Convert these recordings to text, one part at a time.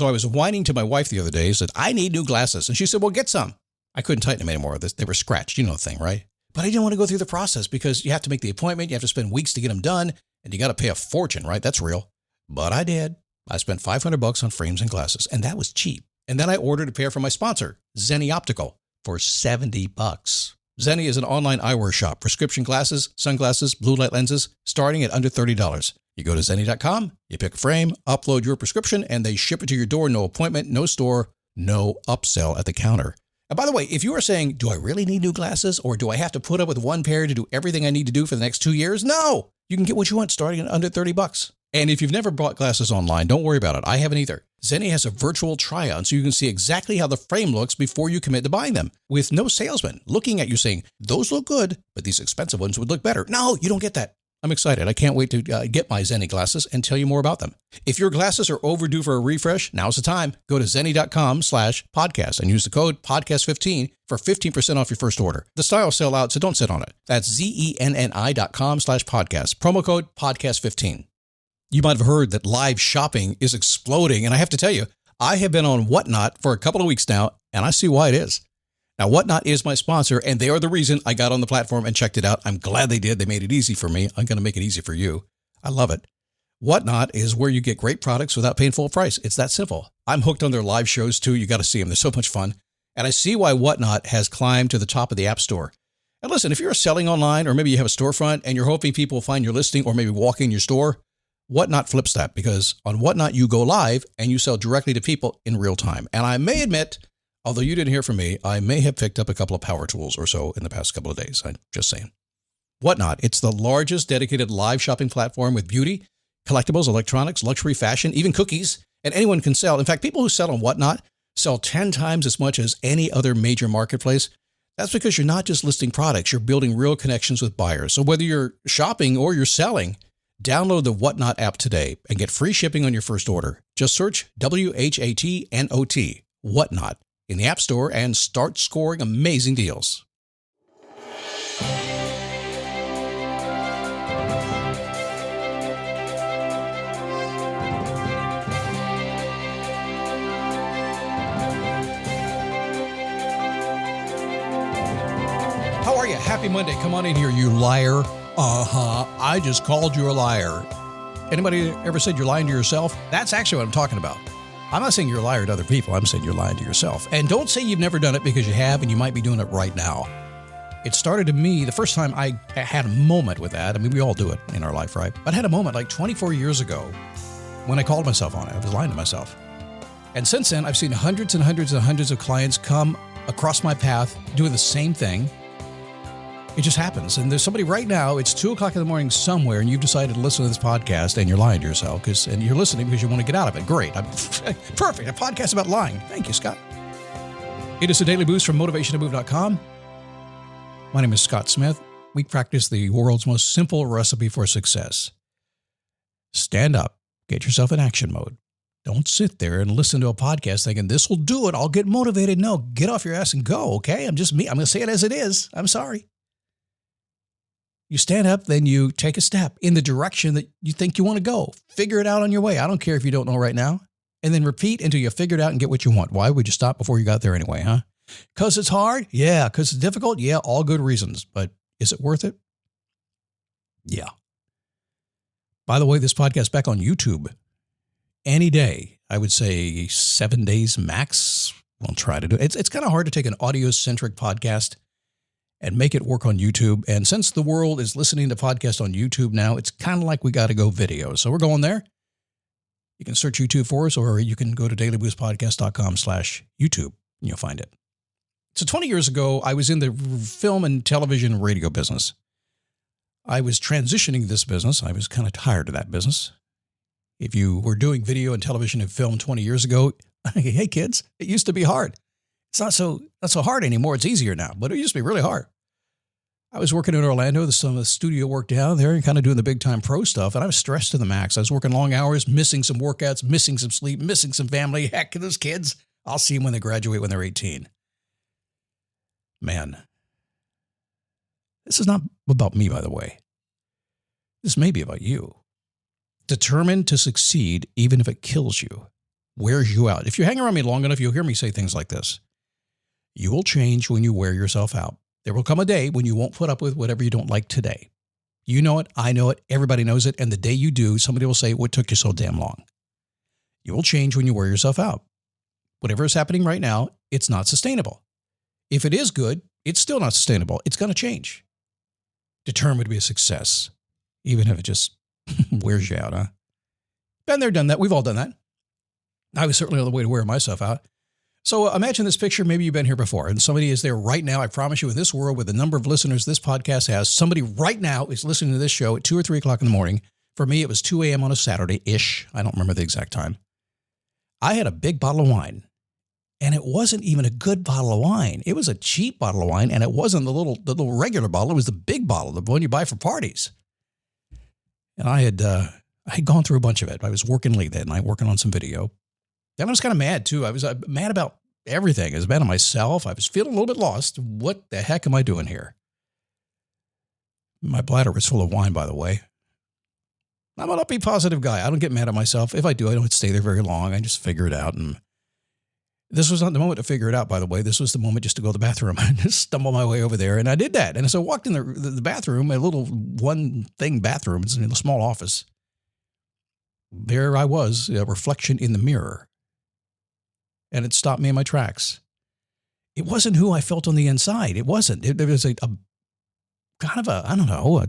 So I was whining to my wife the other day, said, I need new glasses. And she said, well, get some. I couldn't tighten them anymore. They were scratched. You know the thing, right? But I didn't want to go through the process because you have to make the appointment. You have to spend weeks to get them done. And you got to pay a fortune, right? That's real. But I did. I spent $500 on frames and glasses, and that was cheap. And then I ordered a pair from my sponsor, Zenni Optical, for $70. Zenni is an online eyewear shop. Prescription glasses, sunglasses, blue light lenses, starting at under $30. You go to Zenni.com, you pick a frame, upload your prescription, and they ship it to your door. No appointment, no store, no upsell at the counter. And by the way, if you are saying, do I really need new glasses, or do I have to put up with one pair to do everything I need to do for the next 2 years? No! You can get what you want starting at under $30. And if you've never bought glasses online, don't worry about it. I haven't either. Zenni has a virtual try-on so you can see exactly how the frame looks before you commit to buying them, with no salesman looking at you saying, those look good, but these expensive ones would look better. No, you don't get that. I'm excited. I can't wait to get my Zenni glasses and tell you more about them. If your glasses are overdue for a refresh, now's the time. Go to Zenni.com/podcast and use the code podcast15 for 15% off your first order. The styles sell out, so don't sit on it. That's Zenni.com/podcast. Promo code podcast15. You might have heard that live shopping is exploding, and I have to tell you, I have been on Whatnot for a couple of weeks now, and I see why it is. Now, Whatnot is my sponsor, and they are the reason I got on the platform and checked it out. I'm glad they did. They made it easy for me. I'm going to make it easy for you. I love it. Whatnot is where you get great products without paying full price. It's that simple. I'm hooked on their live shows, too. You got to see them. They're so much fun. And I see why Whatnot has climbed to the top of the App Store. And listen, if you're selling online, or maybe you have a storefront, and you're hoping people will find your listing or maybe walk in your store, Whatnot flips that, because on Whatnot, you go live and you sell directly to people in real time. And I may admit, although you didn't hear from me, I may have picked up a couple of power tools or so in the past couple of days. I'm just saying. Whatnot, it's the largest dedicated live shopping platform with beauty, collectibles, electronics, luxury, fashion, even cookies, and anyone can sell. In fact, people who sell on Whatnot sell 10 times as much as any other major marketplace. That's because you're not just listing products, you're building real connections with buyers. So whether you're shopping or you're selling, download the Whatnot app today and get free shipping on your first order. Just search WHATNOT, Whatnot, in the App Store and start scoring amazing deals. How are you? Happy Monday. Come on in here, you liar. I just called you a liar. Anybody ever said you're lying to yourself? That's actually what I'm talking about. I'm not saying you're a liar to other people. I'm saying you're lying to yourself. And don't say you've never done it, because you have, and you might be doing it right now. It started to me, the first time I had a moment with that. I mean, we all do it in our life, right? But I had a moment like 24 years ago when I called myself on it. I was lying to myself. And since then, I've seen hundreds and hundreds and hundreds of clients come across my path doing the same thing. It just happens. And there's somebody right now, it's 2 o'clock in the morning somewhere, and you've decided to listen to this podcast, and you're lying to yourself, and you're listening because you want to get out of it. Great. Perfect. A podcast about lying. Thank you, Scott. It is a daily boost from motivationtomove.com. My name is Scott Smith. We practice the world's most simple recipe for success. Stand up. Get yourself in action mode. Don't sit there and listen to a podcast thinking, this will do it. I'll get motivated. No, get off your ass and go, okay? I'm just me. I'm going to say it as it is. I'm sorry. You stand up, then you take a step in the direction that you think you want to go. Figure it out on your way. I don't care if you don't know right now. And then repeat until you figure it out and get what you want. Why would you stop before you got there anyway, huh? Because it's hard? Yeah. Because it's difficult? Yeah, all good reasons. But is it worth it? Yeah. By the way, this podcast is back on YouTube any day. I would say 7 days max. I'll try to do it. It's kind of hard to take an audio-centric podcast and make it work on YouTube. And since the world is listening to podcasts on YouTube now, it's kind of like we got to go video. So we're going there. You can search YouTube for us, or you can go to dailyboostpodcast.com/YouTube and you'll find it. So 20 years ago, I was in the film and television radio business. I was transitioning this business. I was kind of tired of that business. If you were doing video and television and film 20 years ago, hey kids, it used to be hard. It's not so hard anymore. It's easier now, but it used to be really hard. I was working in Orlando, some of the studio work down there, and kind of doing the big time pro stuff. And I was stressed to the max. I was working long hours, missing some workouts, missing some sleep, missing some family. Heck, those kids, I'll see them when they graduate when they're 18. Man, this is not about me, by the way. This may be about you. Determined to succeed even if it kills you. wears you out. If you hang around me long enough, you'll hear me say things like this. You will change when you wear yourself out. There will come a day when you won't put up with whatever you don't like today. You know it, I know it, everybody knows it, and the day you do, somebody will say, what took you so damn long? You will change when you wear yourself out. Whatever is happening right now, it's not sustainable. If it is good, it's still not sustainable. It's going to change. Determined to be a success, even if it just wears you out, huh? Been there, done that. We've all done that. I was certainly on the way to wear myself out. So imagine this picture. Maybe you've been here before, and somebody is there right now. I promise you, in this world with the number of listeners this podcast has, somebody right now is listening to this show at 2 or 3 o'clock in the morning. For me, it was 2 a.m. on a Saturday-ish. I don't remember the exact time. I had a big bottle of wine, and it wasn't even a good bottle of wine. It was a cheap bottle of wine, and it wasn't the little regular bottle. It was the big bottle, the one you buy for parties. And I had gone through a bunch of it. I was working late that night, working on some video. Then I was kind of mad, too. I was mad about everything. I was mad at myself. I was feeling a little bit lost. What the heck am I doing here? My bladder was full of wine, by the way. I'm an upbeat, positive guy. I don't get mad at myself. If I do, I don't stay there very long. I just figure it out. And this was not the moment to figure it out, by the way. This was the moment just to go to the bathroom. I just stumbled my way over there, and I did that. And so I walked in the bathroom, a little one-thing bathroom. It's in a small office. There I was, a reflection in the mirror. And it stopped me in my tracks. It wasn't who I felt on the inside. It wasn't. There was a kind of a, I don't know, a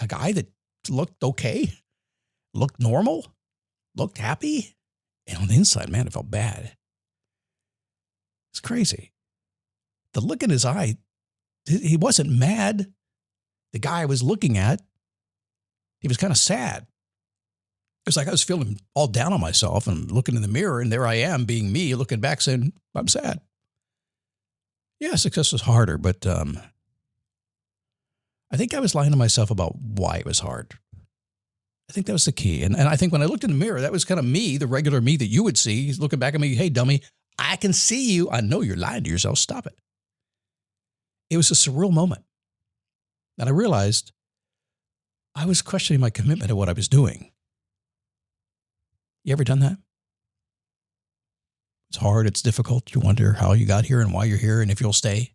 guy that looked okay, looked normal, looked happy. And on the inside, man, it felt bad. It's crazy. The look in his eye, he wasn't mad. The guy I was looking at, he was kind of sad. It was like I was feeling all down on myself and looking in the mirror, and there I am being me, looking back saying, I'm sad. Yeah, success was harder, but I think I was lying to myself about why it was hard. I think that was the key. And I think when I looked in the mirror, that was kind of me, the regular me that you would see. He's looking back at me, hey, dummy, I can see you. I know you're lying to yourself. Stop it. It was a surreal moment. And I realized I was questioning my commitment to what I was doing. You ever done that? It's hard. It's difficult. You wonder how you got here and why you're here and if you'll stay.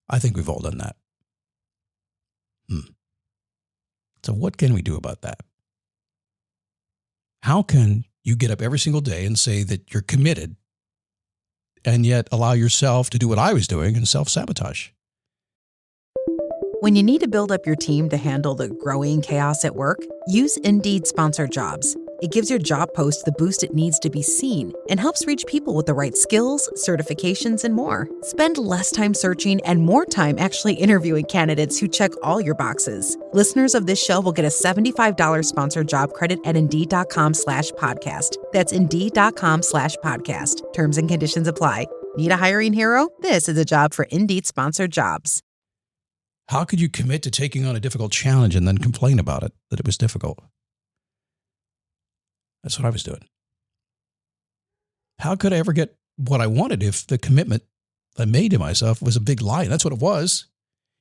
I think we've all done that. So what can we do about that? How can you get up every single day and say that you're committed and yet allow yourself to do what I was doing and self-sabotage? When you need to build up your team to handle the growing chaos at work, use Indeed Sponsored Jobs. It gives your job post the boost it needs to be seen and helps reach people with the right skills, certifications, and more. Spend less time searching and more time actually interviewing candidates who check all your boxes. Listeners of this show will get a $75 sponsored job credit at Indeed.com/podcast. That's Indeed.com/podcast. Terms and conditions apply. Need a hiring hero? This is a job for Indeed Sponsored Jobs. How could you commit to taking on a difficult challenge and then complain about it, that it was difficult? That's what I was doing. How could I ever get what I wanted if the commitment I made to myself was a big lie? That's what it was.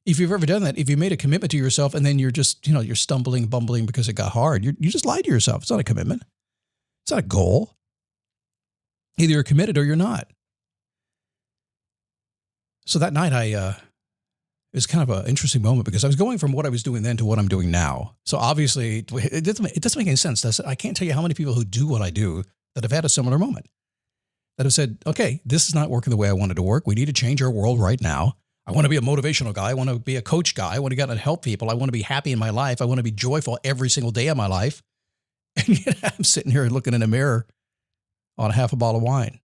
If you've ever done that, if you made a commitment to yourself and then you're just, you're stumbling, bumbling because it got hard, you just lied to yourself. It's not a commitment. It's not a goal. Either you're committed or you're not. So that night it was kind of an interesting moment because I was going from what I was doing then to what I'm doing now. So obviously it doesn't make any sense. I can't tell you how many people who do what I do that have had a similar moment, that have said, okay, this is not working the way I wanted to work. We need to change our world right now. I want to be a motivational guy. I want to be a coach guy. I want to get out and help people. I want to be happy in my life. I want to be joyful every single day of my life. And yet I'm sitting here looking in a mirror on half a bottle of wine.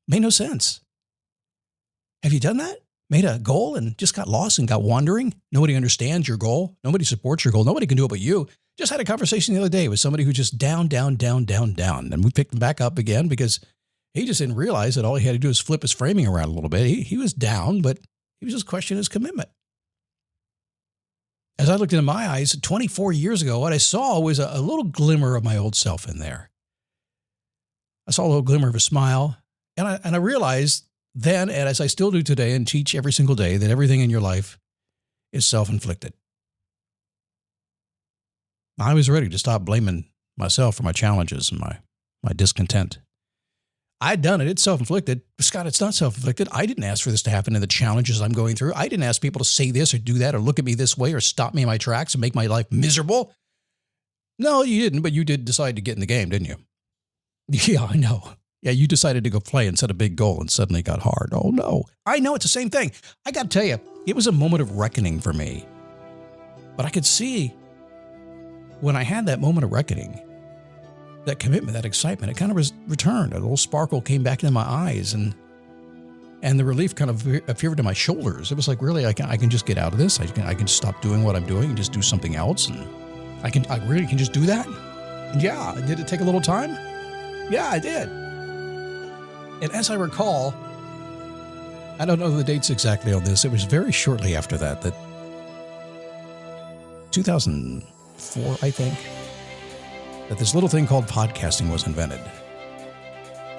Made no sense. Have you done that? Made a goal and just got lost and got wandering? Nobody understands your goal. Nobody supports your goal. Nobody can do it but you. Just had a conversation the other day with somebody who just down. And we picked him back up again because he just didn't realize that all he had to do is flip his framing around a little bit. He was down, but he was just questioning his commitment. As I looked into my eyes 24 years ago, what I saw was a little glimmer of my old self in there. I saw a little glimmer of a smile, and I realized then, and as I still do today and teach every single day, that everything in your life is self-inflicted. I was ready to stop blaming myself for my challenges and my my discontent. I'd done it. It's self-inflicted. Scott, it's not self-inflicted. I didn't ask for this to happen in the challenges I'm going through. I didn't ask people to say this or do that or look at me this way or stop me in my tracks and make my life miserable. No, you didn't, but you did decide to get in the game, didn't you? Yeah, I know. Yeah, you decided to go play and set a big goal and suddenly it got hard. Oh, no. I know, it's the same thing. I got to tell you, it was a moment of reckoning for me. But I could see when I had that moment of reckoning, that commitment, that excitement, it kind of returned. A little sparkle came back into my eyes and the relief kind of appeared to my shoulders. It was like, really, I can just get out of this. I can stop doing what I'm doing and just do something else. And I really can just do that. And yeah, did it take a little time? Yeah, I did. And as I recall, I don't know the dates exactly on this. It was very shortly after that 2004, I think, that this little thing called podcasting was invented.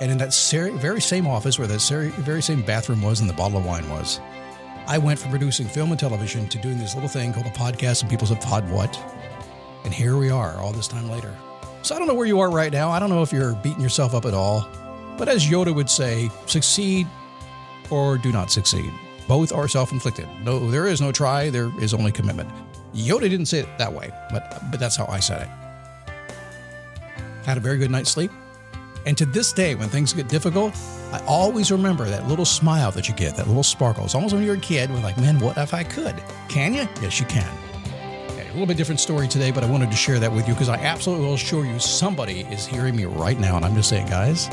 And in that very same office where that very same bathroom was and the bottle of wine was, I went from producing film and television to doing this little thing called a podcast, and people said, pod what? And here we are all this time later. So I don't know where you are right now. I don't know if you're beating yourself up at all. But as Yoda would say, succeed or do not succeed. Both are self-inflicted. No, there is no try. There is only commitment. Yoda didn't say it that way, but that's how I said it. Had a very good night's sleep. And to this day, when things get difficult, I always remember that little smile that you get, that little sparkle. It's almost when you're a kid, we're like, man, what if I could? Can you? Yes, you can. Okay, a little bit different story today, but I wanted to share that with you because I absolutely will assure you somebody is hearing me right now. And I'm just saying, guys,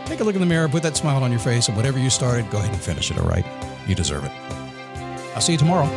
take a look in the mirror, put that smile on your face, and whatever you started, go ahead and finish it, all right? You deserve it. I'll see you tomorrow.